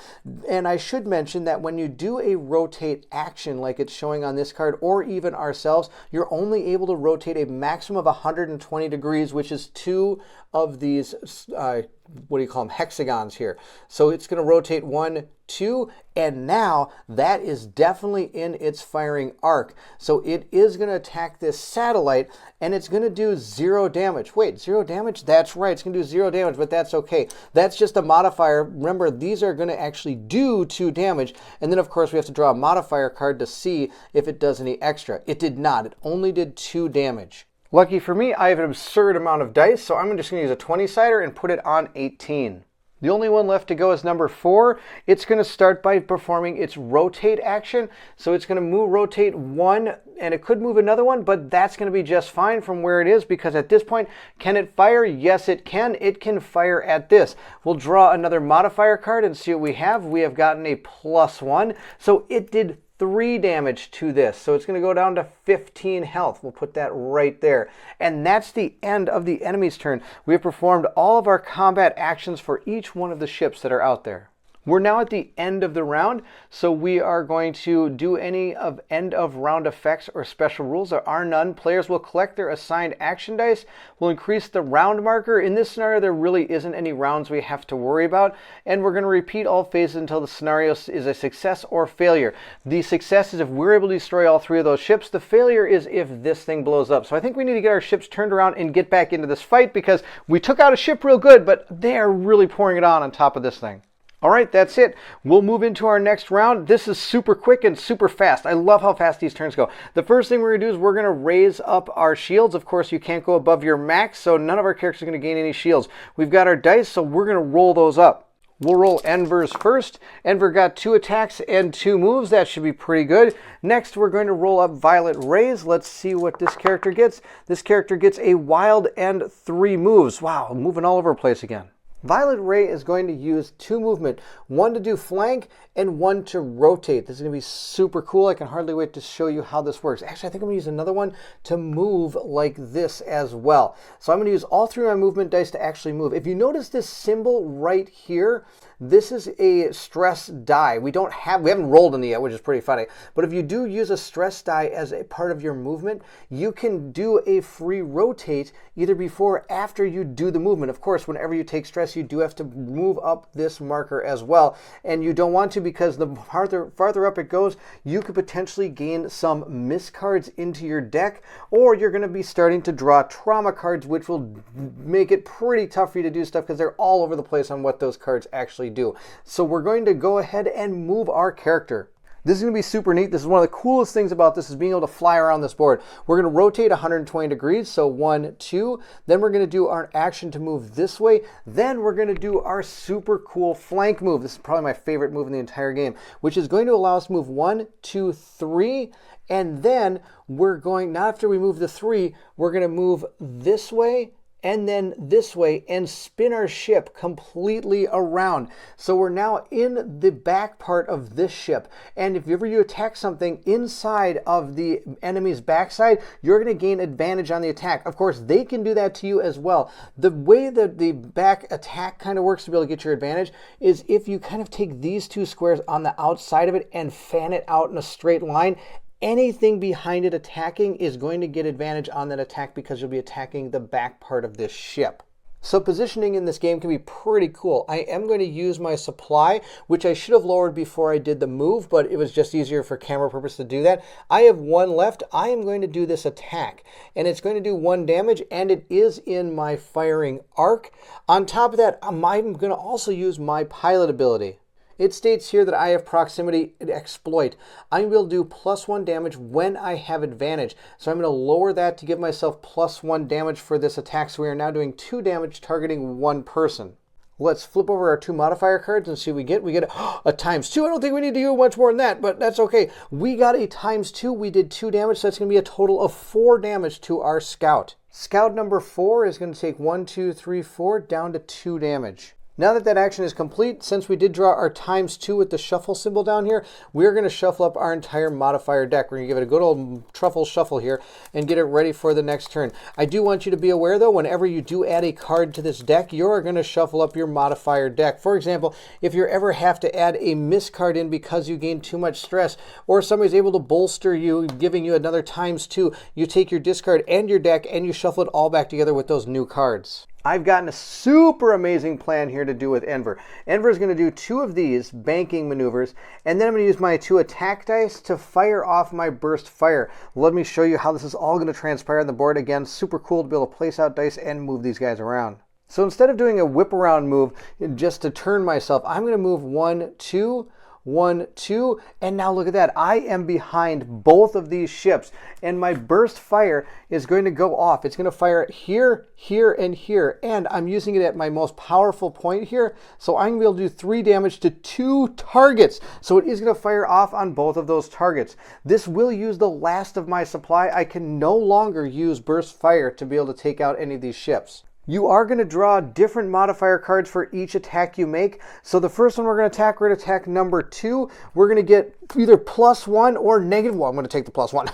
And I should mention that when you do a rotate action like it's showing on this card, or even ourselves, you're only able to rotate a maximum of 120 degrees, which is 2 of these, what do you call them, hexagons here. So it's going to rotate 1, 2, and now that is definitely in its firing arc. So it is going to attack this satellite, and it's going to do 0 damage. Wait, 0 damage? That's right, it's going to do 0 damage, but that's okay. That's just a modifier. Remember, these are going to actually do 2 damage, and then of course we have to draw a modifier card to see if it does any extra. It did not. It only did 2 damage. Lucky for me, I have an absurd amount of dice, so I'm just going to use a 20-sider and put it on 18. The only one left to go is number 4. It's going to start by performing its rotate action. So it's going to rotate 1, and it could move another one, but that's going to be just fine from where it is, because at this point, can it fire? Yes, it can. It can fire at this. We'll draw another modifier card and see what we have. We have gotten a +1, so it did 3 damage to this. So it's going to go down to 15 health. We'll put that right there. And that's the end of the enemy's turn. We have performed all of our combat actions for each one of the ships that are out there. We're now at the end of the round, so we are going to do any of end of round effects or special rules. There are none. Players will collect their assigned action dice. We'll increase the round marker. In this scenario, there really isn't any rounds we have to worry about, and we're going to repeat all phases until the scenario is a success or failure. The success is if we're able to destroy all 3 of those ships. The failure is if this thing blows up. So I think we need to get our ships turned around and get back into this fight, because we took out a ship real good, but they are really pouring it on top of this thing. All right, that's it. We'll move into our next round. This is super quick and super fast. I love how fast these turns go. The first thing we're going to do is we're going to raise up our shields. Of course, you can't go above your max, so none of our characters are going to gain any shields. We've got our dice, so we're going to roll those up. We'll roll Enver's first. Enver got 2 attacks and 2 moves. That should be pretty good. Next, we're going to roll up Violet Ray's. Let's see what this character gets. This character gets a wild and 3 moves. Wow, moving all over the place again. Violet Ray is going to use 2 movement, 1 to do flank and 1 to rotate. This is going to be super cool. I can hardly wait to show you how this works. Actually, I think I'm going to use another one to move like this as well. So I'm going to use all 3 of my movement dice to actually move. If you notice this symbol right here, this is a stress die. We haven't rolled any yet, which is pretty funny. But if you do use a stress die as a part of your movement, you can do a free rotate either before or after you do the movement. Of course, whenever you take stress, you do have to move up this marker as well. And you don't want to, because the farther up it goes, you could potentially gain some miss cards into your deck, or you're going to be starting to draw trauma cards, which will make it pretty tough for you to do stuff because they're all over the place on what those cards actually do. So we're going to go ahead and move our character. This is going to be super neat. This is one of the coolest things about this, is being able to fly around this board. We're going to rotate 120 degrees, so 1, 2. Then we're going to do our action to move this way. Then we're going to do our super cool flank move. This is probably my favorite move in the entire game, which is going to allow us to move 1, 2, 3. And then we're going, not after we move the 3, we're going to move this way and then this way and spin our ship completely around. So we're now in the back part of this ship. And if ever you attack something inside of the enemy's backside, you're going to gain advantage on the attack. Of course, they can do that to you as well. The way that the back attack kind of works to be able to get your advantage is if you kind of take these 2 squares on the outside of it and fan it out in a straight line. Anything behind it attacking is going to get advantage on that attack because you'll be attacking the back part of this ship. So positioning in this game can be pretty cool. I am going to use my supply, which I should have lowered before I did the move, but it was just easier for camera purpose to do that. I have 1 left. I am going to do this attack, and it's going to do 1 damage, and it is in my firing arc. On top of that, I'm going to also use my pilot ability. It states here that I have proximity exploit. I'm going to do +1 damage when I have advantage. So I'm going to lower that to give myself +1 damage for this attack. So we are now doing 2 damage targeting 1 person. Let's flip over our 2 modifier cards and see what we get. We get a ×2. I don't think we need to do much more than that, but that's okay. We got a ×2. We did 2 damage, so that's going to be a total of 4 damage to our scout. Scout number 4 is going to take 1, 2, 3, 4 down to 2 damage. Now that that action is complete, since we did draw our ×2 with the shuffle symbol down here, we're going to shuffle up our entire modifier deck. We're going to give it a good old truffle shuffle here and get it ready for the next turn. I do want you to be aware, though, whenever you do add a card to this deck, you're going to shuffle up your modifier deck. For example, if you ever have to add a miss card in because you gain too much stress, or somebody's able to bolster you, giving you another ×2, you take your discard and your deck and you shuffle it all back together with those new cards. I've gotten a super amazing plan here to do with Enver. Enver is going to do 2 of these banking maneuvers, and then I'm going to use my 2 attack dice to fire off my burst fire. Let me show you how this is all going to transpire on the board. Again, super cool to be able to place out dice and move these guys around. So instead of doing a whip around move just to turn myself, I'm going to move 1, 2, 1, 2, and now look at that. I am behind both of these ships, and my burst fire is going to go off. It's going to fire it here, here, and here, and I'm using it at my most powerful point here, so I'm going to be able to do 3 damage to 2 targets. So it is going to fire off on both of those targets. This will use the last of my supply. I can no longer use burst fire to be able to take out any of these ships. You are going to draw different modifier cards for each attack you make. So the first one we're going to attack number 2. We're going to get either +1 or -1. I'm going to take the +1,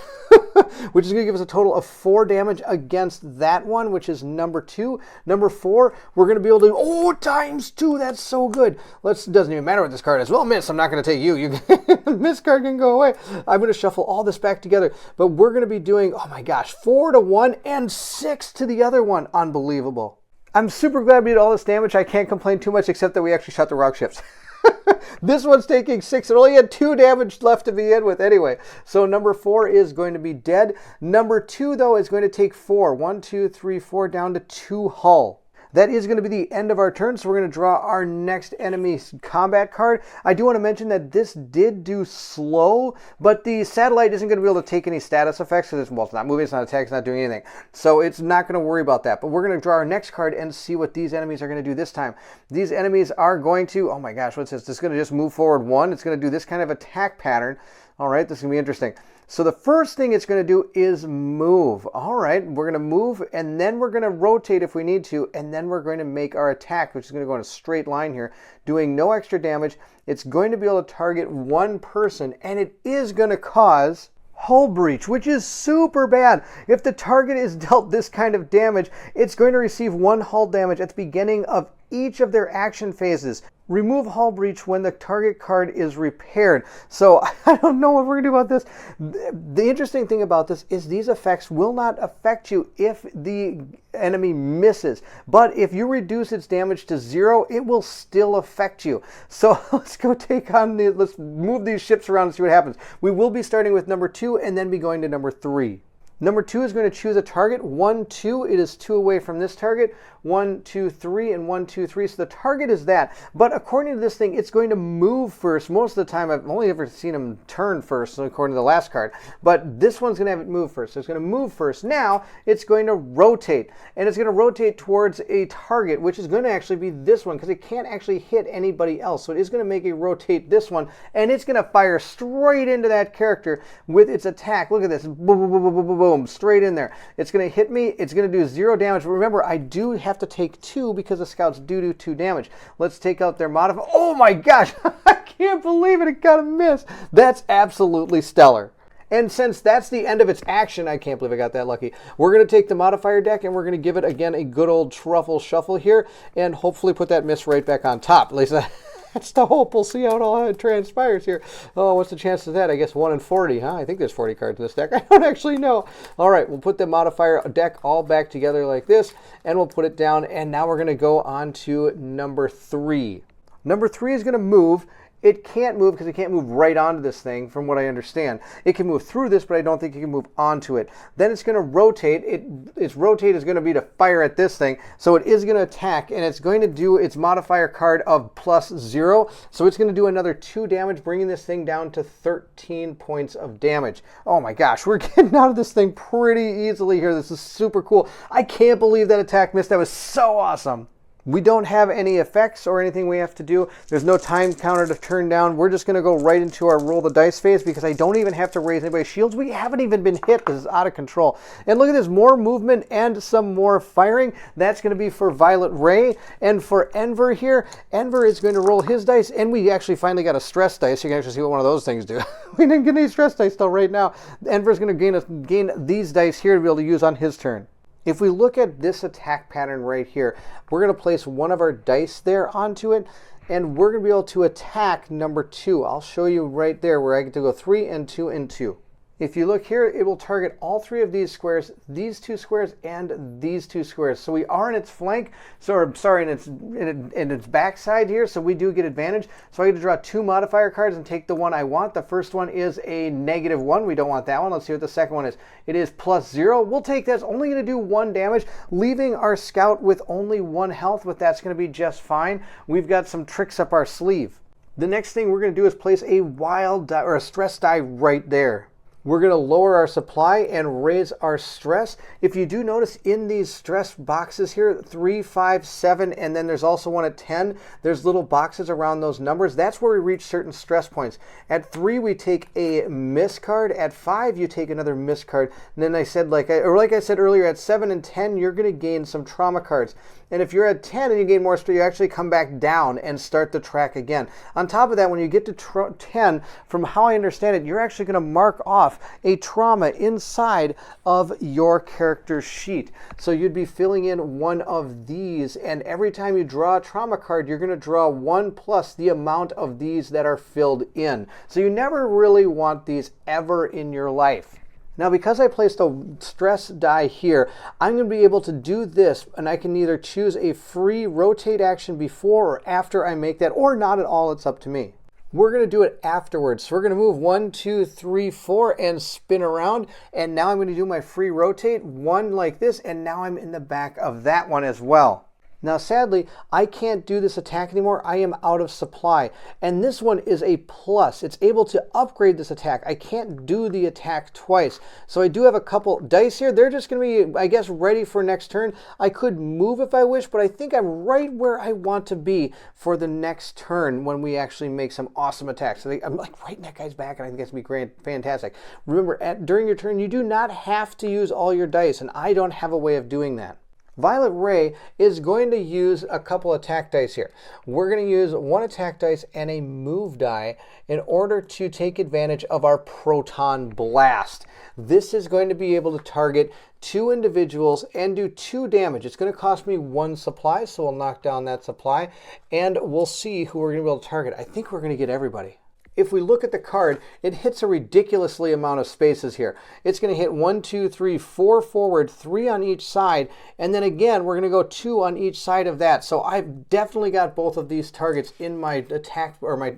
which is going to give us a total of 4 damage against that one, which is number 2. Number 4, we're going to be able to, ×2. That's so good. Doesn't even matter what this card is. Well, miss, I'm not going to take you. Miss card can go away. I'm going to shuffle all this back together. But we're going to be doing, oh my gosh, 4 to one and 6 to the other one. Unbelievable. I'm super glad we did all this damage. I can't complain too much, except that we actually shot the wrong ships. This one's taking 6. It only had 2 damage left to begin with anyway. So number 4 is going to be dead. Number 2, though, is going to take 4. 1, 2, 3, 4 down to 2 hull. That is going to be the end of our turn, so we're going to draw our next enemy combat card. I do want to mention that this did do slow, but the satellite isn't going to be able to take any status effects, because it's not moving, it's not attacking, it's not doing anything. So it's not going to worry about that. But we're going to draw our next card and see what these enemies are going to do this time. These enemies are going to, oh my gosh, what's this? This is going to just move forward 1. It's going to do this kind of attack pattern. All right, this is going to be interesting. So the first thing it's going to do is move. All right, we're going to move, and then we're going to rotate if we need to, and then we're going to make our attack, which is going to go in a straight line here, doing no extra damage. It's going to be able to target one person, and it is going to cause hull breach, which is super bad. If the target is dealt this kind of damage, it's going to receive 1 hull damage at the beginning of each of their action phases. Remove hull breach when the target card is repaired. So I don't know what we're going to do about this. The interesting thing about this is these effects will not affect you if the enemy misses. But if you reduce its damage to 0, it will still affect you. So let's go let's move these ships around and see what happens. We will be starting with number 2 and then be going to number 3. Number 2 is going to choose a target. 1, 2. It is 2 away from this target. 1, 2, 3, and 1, 2, 3. So the target is that. But according to this thing, it's going to move first. Most of the time, I've only ever seen him turn first, according to the last card. But this one's going to have it move first. So it's going to move first. Now, it's going to rotate. And it's going to rotate towards a target, which is going to actually be this one, because it can't actually hit anybody else. So it is going to make a rotate this one. And it's going to fire straight into that character with its attack. Look at this. Boom, boom, boom, boom, boom, boom, straight in there. It's going to hit me. It's going to do 0 damage. But remember, I do have to take 2 because the scouts do 2 damage. Let's take out their modifier. Oh my gosh, I can't believe it. It got a miss. That's absolutely stellar. And since that's the end of its action, I can't believe I got that lucky. We're going to take the modifier deck and we're going to give it again a good old truffle shuffle here and hopefully put that miss right back on top. At least that's the hope. We'll see how it all transpires here. Oh, what's the chance of that? I guess 1 in 40, huh? I think there's 40 cards in this deck. I don't actually know. All right, we'll put the modifier deck all back together like this, and we'll put it down, and now we're going to go on to number 3. Number 3 is going to move. It can't move because it can't move right onto this thing, from what I understand. It can move through this, but I don't think it can move onto it. Then it's going to rotate. Its rotate is going to be to fire at this thing, so it is going to attack, and it's going to do its modifier card of +0, so it's going to do another 2 damage, bringing this thing down to 13 points of damage. Oh my gosh, we're getting out of this thing pretty easily here. This is super cool. I can't believe that attack missed. That was so awesome. We don't have any effects or anything we have to do. There's no time counter to turn down. We're just going to go right into our roll the dice phase because I don't even have to raise anybody's shields. We haven't even been hit. This is out of control. And look at this, more movement and some more firing. That's going to be for Violet Ray. And for Enver here, Enver is going to roll his dice. And we actually finally got a stress dice. You can actually see what one of those things do. We didn't get any stress dice till right now. Enver is going to gain these dice here to be able to use on his turn. If we look at this attack pattern right here, we're going to place one of our dice there onto it, and we're going to be able to attack number 2. I'll show you right there where I get to go 3 and 2 and 2. If you look here, it will target all 3 of these squares, these 2 squares, and these 2 squares. So we are in its flank, in its backside here, so we do get advantage. So I get to draw 2 modifier cards and take the one I want. The first one is a -1. We don't want that one. Let's see what the second one is. It is +0. We'll take that. It's only going to do 1 damage, leaving our scout with only 1 health, but that's going to be just fine. We've got some tricks up our sleeve. The next thing we're going to do is place a wild die or a stress die right there. We're going to lower our supply and raise our stress. If you do notice in these stress boxes here, 3, 5, 7, and then there's also one at 10, there's little boxes around those numbers. That's where we reach certain stress points. At 3, we take a miss card. At 5, you take another miss card. And then I said, like I said earlier, at 7 and 10, you're going to gain some trauma cards. And if you're at 10 and you gain more stress, you actually come back down and start the track again. On top of that, when you get to 10, from how I understand it, you're actually going to mark off a trauma inside of your character's sheet. So you'd be filling in one of these, and every time you draw a trauma card, you're going to draw 1 plus the amount of these that are filled in. So you never really want these ever in your life. Now, because I placed a stress die here, I'm going to be able to do this, and I can either choose a free rotate action before or after I make that, or not at all. It's up to me. We're going to do it afterwards. So we're going to move 1, 2, 3, 4 and spin around. And now I'm going to do my free rotate, 1 like this, and now I'm in the back of that one as well. Now, sadly, I can't do this attack anymore. I am out of supply. And this one is a plus. It's able to upgrade this attack. I can't do the attack twice. So I do have a couple dice here. They're just going to be, I guess, ready for next turn. I could move if I wish, but I think I'm right where I want to be for the next turn when we actually make some awesome attacks. So I'm like right in that guy's back, and I think that's going to be fantastic. Remember, during your turn, you do not have to use all your dice, and I don't have a way of doing that. Violet Ray is going to use a couple attack dice here. We're going to use one attack dice and a move die in order to take advantage of our Proton Blast. This is going to be able to target 2 individuals and do 2 damage. It's going to cost me 1 supply, so we'll knock down that supply, and we'll see who we're going to be able to target. I think we're going to get everybody. If we look at the card, it hits a ridiculously amount of spaces here. It's going to hit 1, 2, 3, 4 forward, 3 on each side, and then again, we're going to go 2 on each side of that. So I've definitely got both of these targets in my attack or my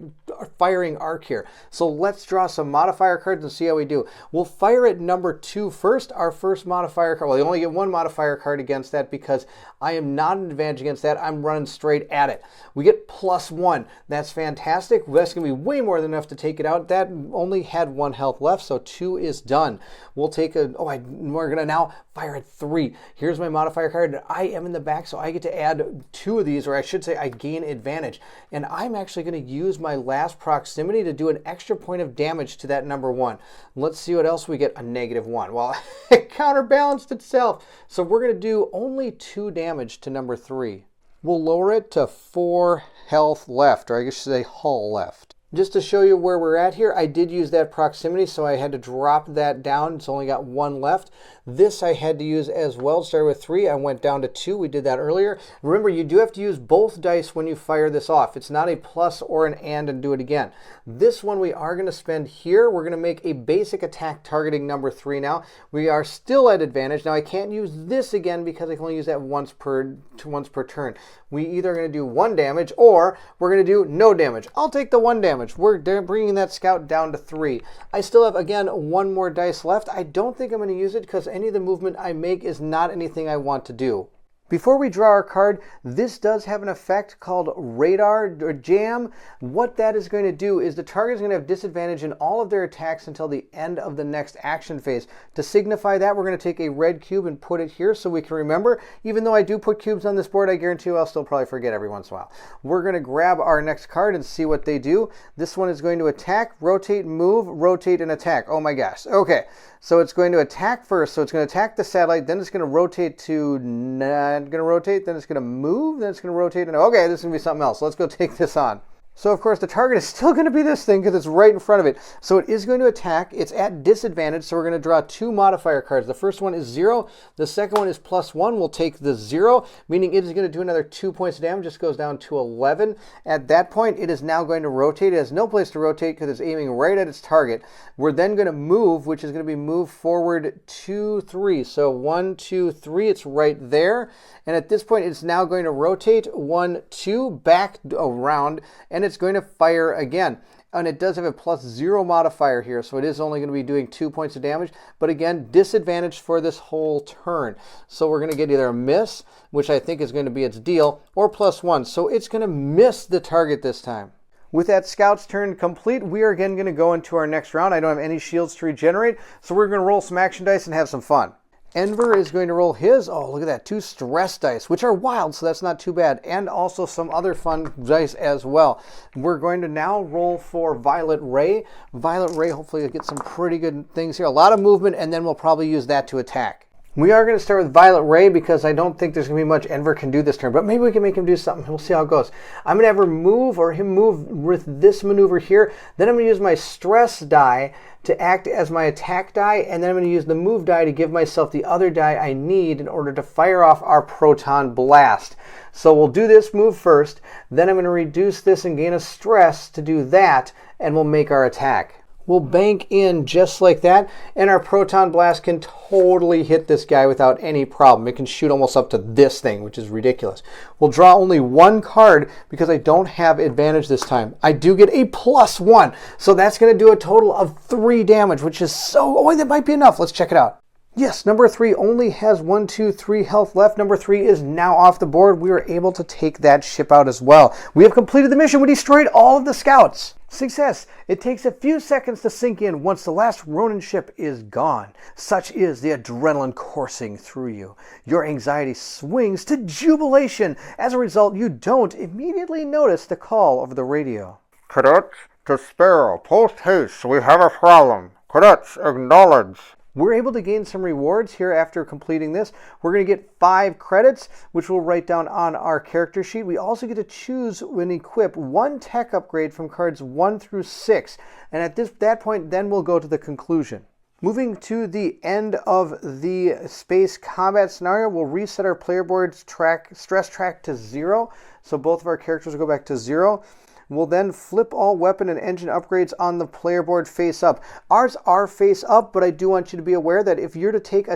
firing arc here. So let's draw some modifier cards and see how we do. We'll fire at number 2 first, our first modifier card. Well, you only get 1 modifier card against that because I am not an advantage against that. I'm running straight at it. We get +1. That's fantastic. That's going to be way more than enough to take it out. That only had 1 health left, so 2 is done. We'll take we're going to now fire at 3. Here's my modifier card. I am in the back, so I get to add 2 of these, or I should say I gain advantage. And I'm actually going to use my last proximity to do an extra point of damage to that number 1. Let's see what else we get. A -1. Well, it counterbalanced itself. So we're going to do only 2 damage to number 3. We'll lower it to 4 health left, or I guess I should say hull left. Just to show you where we're at here, I did use that proximity, so I had to drop that down. It's only got 1 left. This I had to use as well. It started with 3. I went down to 2. We did that earlier. Remember, you do have to use both dice when you fire this off. It's not a plus or an and do it again. This one we are going to spend here. We're going to make a basic attack targeting number 3 now. We are still at advantage. Now, I can't use this again because I can only use that once per turn. We either are going to do 1 damage or we're going to do no damage. I'll take the 1 damage. We're bringing that scout down to 3. I still have, again, 1 more dice left. I don't think I'm going to use it because any of the movement I make is not anything I want to do. Before we draw our card, this does have an effect called Radar or Jam. What that is going to do is the target is going to have disadvantage in all of their attacks until the end of the next action phase. To signify that, we're going to take a red cube and put it here so we can remember. Even though I do put cubes on this board, I guarantee you I'll still probably forget every once in a while. We're going to grab our next card and see what they do. This one is going to attack, rotate, move, rotate, and attack. Oh my gosh. Okay. So it's going to attack first. So it's going to attack the satellite. Then it's going to rotate to not going to rotate. Then it's going to move. Then it's going to rotate. And okay, this is going to be something else. Let's go take this on. So, of course, the target is still going to be this thing because it's right in front of it. So it is going to attack. It's at disadvantage, so we're going to draw 2 modifier cards. The first one is 0. The second one is +1. We'll take the 0, meaning it is going to do another 2 points of damage. Just goes down to 11. At that point, it is now going to rotate. It has no place to rotate because it's aiming right at its target. We're then going to move, which is going to be move forward 2, 3. So 1, 2, 3. It's right there. And at this point, it's now going to rotate 1, 2, back around, and it's going to fire again. And it does have a +0 modifier here, so it is only going to be doing 2 points of damage. But again, disadvantage for this whole turn. So we're going to get either a miss, which I think is going to be its deal, or +1. So it's going to miss the target this time. With that scout's turn complete, we are again going to go into our next round. I don't have any shields to regenerate, so we're going to roll some action dice and have some fun. Enver is going to roll his, oh, look at that, 2 stress dice, which are wild, so that's not too bad, and also some other fun dice as well. We're going to now roll for Violet Ray. Violet Ray, hopefully, will get some pretty good things here. A lot of movement, and then we'll probably use that to attack. We are going to start with Violet Ray because I don't think there's going to be much Enver can do this turn, but maybe we can make him do something. We'll see how it goes. I'm going to have her move, or him move with this maneuver here. Then I'm going to use my stress die to act as my attack die, and then I'm going to use the move die to give myself the other die I need in order to fire off our Proton Blast. So we'll do this move first, then I'm going to reduce this and gain a stress to do that, and we'll make our attack. We'll bank in just like that, and our Proton Blast can totally hit this guy without any problem. It can shoot almost up to this thing, which is ridiculous. We'll draw only 1 card because I don't have advantage this time. I do get a +1, so that's going to do a total of 3 damage, which is so... Oh, that might be enough. Let's check it out. Yes, number 3 only has 1, 2, 3 health left. Number 3 is now off the board. We were able to take that ship out as well. We have completed the mission. We destroyed all of the scouts. Success! It takes a few seconds to sink in once the last Ronin ship is gone. Such is the adrenaline coursing through you. Your anxiety swings to jubilation. As a result, you don't immediately notice the call over the radio. Cadets, to Sparrow, post haste, we have a problem. Cadets, acknowledge. We're able to gain some rewards here after completing this. We're going to get 5 credits, which we'll write down on our character sheet. We also get to choose and equip 1 tech upgrade from cards 1 through 6. And at that point, then we'll go to the conclusion. Moving to the end of the space combat scenario, we'll reset our player board's stress track to 0. So both of our characters will go back to 0. We'll then flip all weapon and engine upgrades on the player board face up. Ours are face up, but I do want you to be aware that if you're to take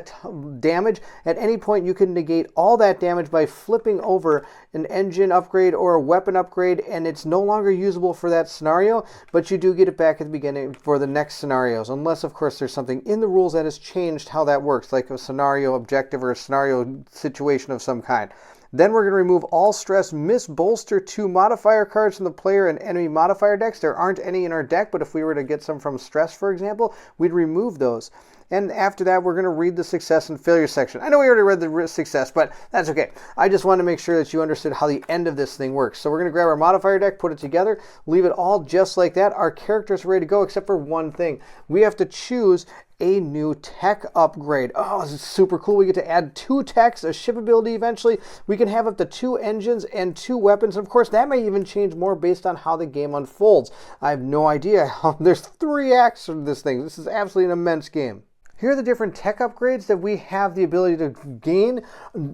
damage, at any point you can negate all that damage by flipping over an engine upgrade or a weapon upgrade, and it's no longer usable for that scenario, but you do get it back at the beginning for the next scenarios, unless, of course, there's something in the rules that has changed how that works, like a scenario objective or a scenario situation of some kind. Then we're going to remove all stress, miss, bolster 2 modifier cards from the player and enemy modifier decks. There aren't any in our deck, but if we were to get some from stress, for example, we'd remove those. And after that, we're going to read the success and failure section. I know we already read the success, but that's okay. I just want to make sure that you understood how the end of this thing works. So we're going to grab our modifier deck, put it together, leave it all just like that. Our character's ready to go, except for one thing. We have to choose a new tech upgrade. Oh, this is super cool. We get to add 2 techs, a ship ability eventually. We can have up to 2 engines and 2 weapons. And of course, that may even change more based on how the game unfolds. I have no idea how. There's 3 acts of this thing. This is absolutely an immense game. Here are the different tech upgrades that we have the ability to gain.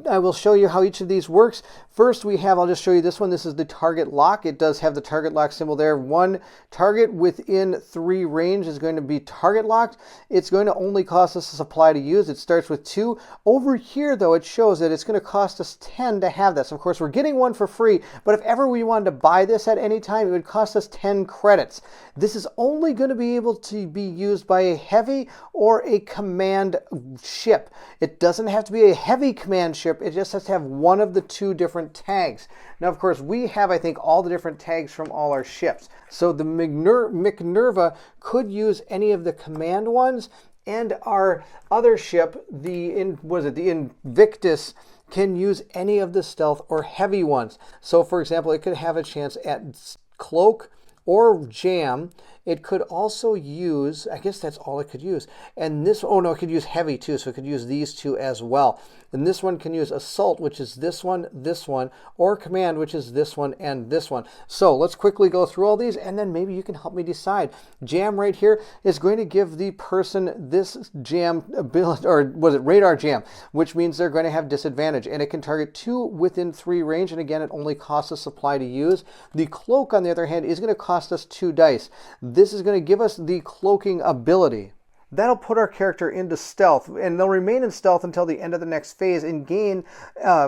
I will show you how each of these works. First we have, I'll just show you this one. This is the target lock. It does have the target lock symbol there. 1 target within 3 range is going to be target locked. It's going to only cost us a supply to use. It starts with 2. Over here though, it shows that it's going to cost us 10 to have this. Of course, we're getting 1 for free, but if ever we wanted to buy this at any time, it would cost us 10 credits. This is only going to be able to be used by a heavy or a command ship. It doesn't have to be a heavy command ship. It just has to have one of the 2 different tags. Now, of course, we have, I think, all the different tags from all our ships. So the Minerva could use any of the command ones, and our other ship, the Invictus, can use any of the stealth or heavy ones. So, for example, it could have a chance at cloak or jam. It could also use, I guess that's all it could use. And this, oh no, it could use heavy too, so it could use these 2 as well. And this one can use assault, which is this one, or command, which is this one and this one. So let's quickly go through all these, and then maybe you can help me decide. Jam right here is going to give the person this jam ability, or was it radar jam, which means they're going to have disadvantage, and it can target 2 within 3 range, and again, it only costs a supply to use. The cloak, on the other hand, is going to cost us 2 dice. This is going to give us the cloaking ability. That'll put our character into stealth, and they'll remain in stealth until the end of the next phase and gain,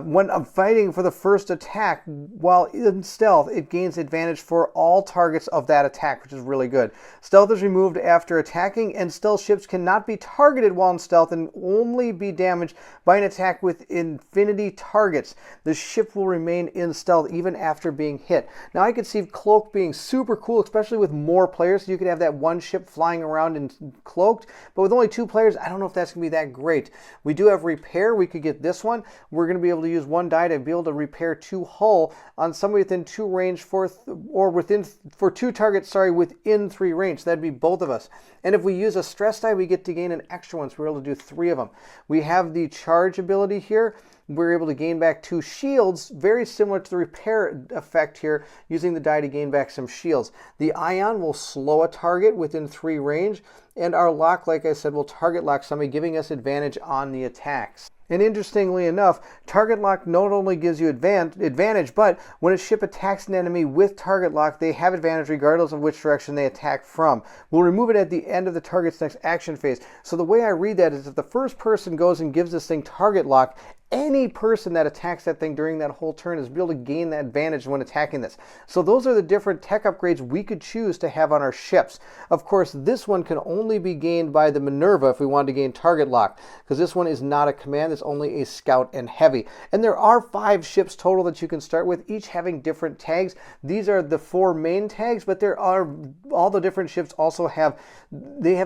when fighting for the first attack while in stealth, it gains advantage for all targets of that attack, which is really good. Stealth is removed after attacking, and stealth ships cannot be targeted while in stealth and only be damaged by an attack with infinity targets. The ship will remain in stealth even after being hit. Now, I could see cloak being super cool, especially with more players. So you could have that one ship flying around and cloaked. But with only 2 players, I don't know if that's going to be that great. We do have repair. We could get this one. We're going to be able to use 1 die to be able to repair 2 hull on somebody within 2 range for 2 targets, within 3 range. So that'd be both of us. And if we use a stress die, we get to gain an extra one. So we're able to do 3 of them. We have the charge ability here. We're able to gain back 2 shields, very similar to the repair effect here, using the die to gain back some shields. The ion will slow a target within 3 range, and our lock, like I said, will target lock somebody, giving us advantage on the attacks. And interestingly enough, target lock not only gives you advantage, but when a ship attacks an enemy with target lock, they have advantage regardless of which direction they attack from. We'll remove it at the end of the target's next action phase. So the way I read that is if the first person goes and gives this thing target lock, any person that attacks that thing during that whole turn is able to gain that advantage when attacking this. So those are the different tech upgrades we could choose to have on our ships. Of course, this one can only be gained by the Minerva if we wanted to gain target lock, because this one is not a command, it's only a scout and heavy. And there are 5 ships total that you can start with, each having different tags. These are the 4 main tags, but there are all the different ships also have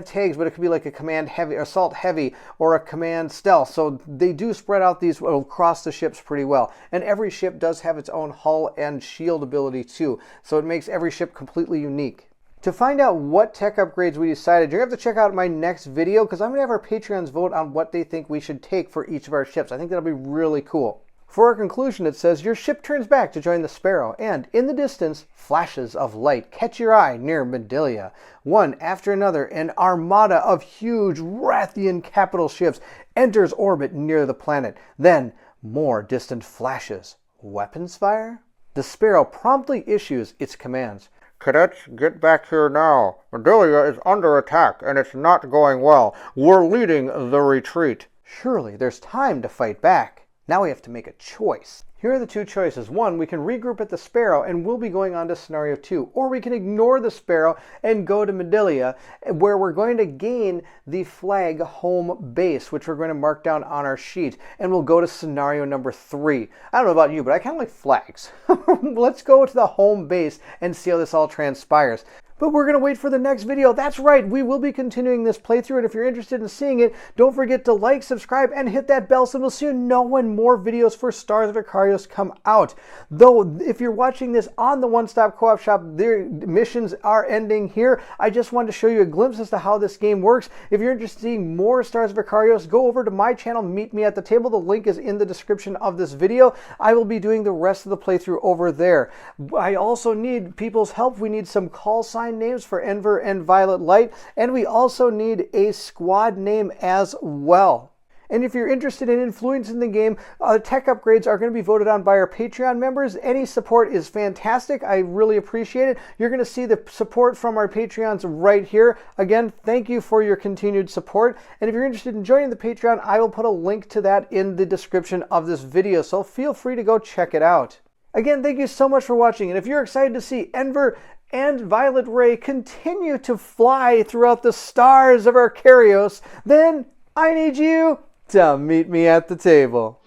tags, but it could be like a command heavy, assault heavy, or a command stealth. So they do spread out these across the ships pretty well. And every ship does have its own hull and shield ability too. So it makes every ship completely unique. To find out what tech upgrades we decided, you're going to have to check out my next video because I'm going to have our Patreons vote on what they think we should take for each of our ships. I think that'll be really cool. For our conclusion, it says, your ship turns back to join the Sparrow, and in the distance, flashes of light catch your eye near Medelia. One after another, an armada of huge Rathian capital ships enters orbit near the planet. Then, more distant flashes. Weapons fire? The Sparrow promptly issues its commands. Cadets, get back here now. Medelia is under attack, and it's not going well. We're leading the retreat. Surely there's time to fight back. Now we have to make a choice. Here are the 2 choices. One, we can regroup at the Sparrow and we'll be going on to scenario 2. Or we can ignore the Sparrow and go to Medelia, where we're going to gain the flag home base, which we're going to mark down on our sheet. And we'll go to scenario number 3. I don't know about you, but I kind of like flags. Let's go to the home base and see how this all transpires. But we're going to wait for the next video. That's right, we will be continuing this playthrough, and if you're interested in seeing it, don't forget to like, subscribe, and hit that bell so we'll soon know when more videos for Stars of Akarios come out. Though, if you're watching this on the One Stop Co-op Shop, their missions are ending here. I just wanted to show you a glimpse as to how this game works. If you're interested in seeing more Stars of Akarios, go over to my channel, Meet Me at the Table. The link is in the description of this video. I will be doing the rest of the playthrough over there. I also need people's help. We need some call sign names for Enver and Violet Light, and we also need a squad name as well. And if you're interested in influencing the game, tech upgrades are going to be voted on by our Patreon members. Any support is fantastic. I really appreciate it. You're going to see the support from our Patreons right here. Again, thank you for your continued support. And if you're interested in joining the Patreon, I will put a link to that in the description of this video, so feel free to go check it out. Again, thank you so much for watching, and if you're excited to see Enver and Violet Ray continue to fly throughout the stars of Akarios, then I need you to meet me at the table.